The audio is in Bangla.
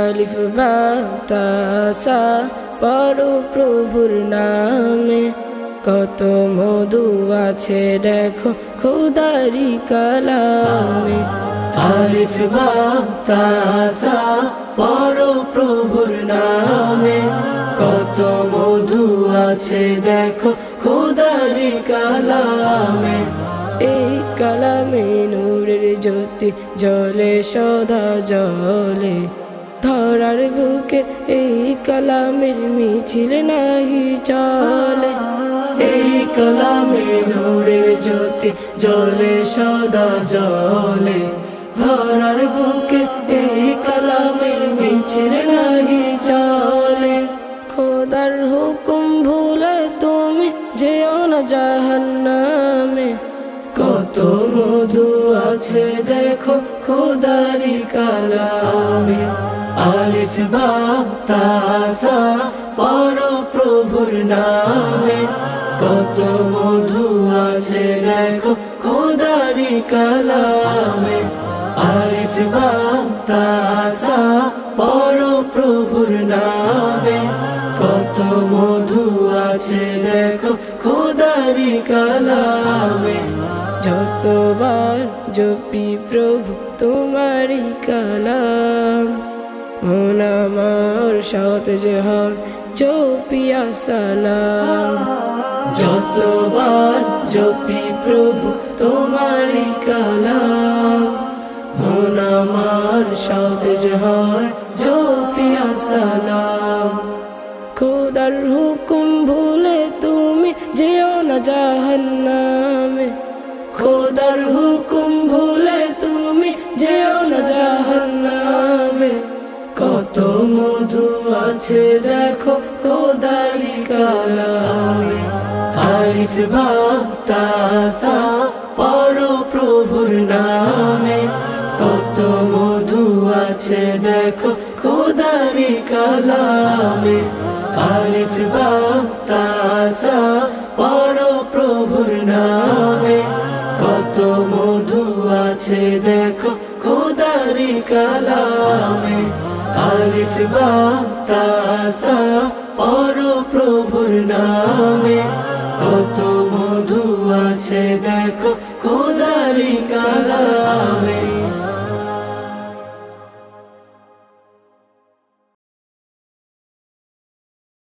আলিফ বা তা সা পড়ো প্রভুর নামে, কত মধু আছে দেখো খোদারি কালামে। আলিফ বা তা সা পড়ো প্রভুর নামে, কত মধু আছে দেখো খোদারি কালামে। এই কালামে নূরের জ্যোতি জ্বলে সদা জ্বলে, ধরার বুকে এই কালামের মিছিল নাহি চলে। এই কালামে নূরের জ্যোতি জ্বলে সদা জ্বলে, ধরার বুকে এই কালামের মিছিল নাহি চলে। খোদার হুকুম ভুলে তুমি যেও না জাহান্নামে, কত মধু আছে দেখো খোদারি কালামে। আলিফ বা তা সা পড়ো প্রভুর নামে, কত মধু আছে দেখো খোদারি কালামে। আলিফ বা তা সা পড়ো প্রভুর নামে, কত মধু আছে দেখো খোদারি কালামে। যতবার জপি প্রভু তোমারি কালাম, মন আমার সতেজ হয় জপিয়া সালাম। যতবার জপি প্রভু তোমারি কালাম, মন আমার সতেজ হয় জপিয়া সালাম। খোদার হুকুম ভুলে তুমি যেও না জাহান্নামে, খোদার হুকুম ভুলে তুমি যেও না জাহান্নামে। কত মধু আছে দেখো খোদারি কালামে। আলিফ বা তা সা পড়ো প্রভুর নামে, কত মধু আছে দেখো খোদারি কালামে। আলিফ বা তা সা পড়ো প্রভুর নামে, কত মধু আছে দেখো খোদারি কালামে। আলিফ বা তা সা পড়ো প্রভুর নামে, কত মধু আছে দেখো খোদারি কালামে।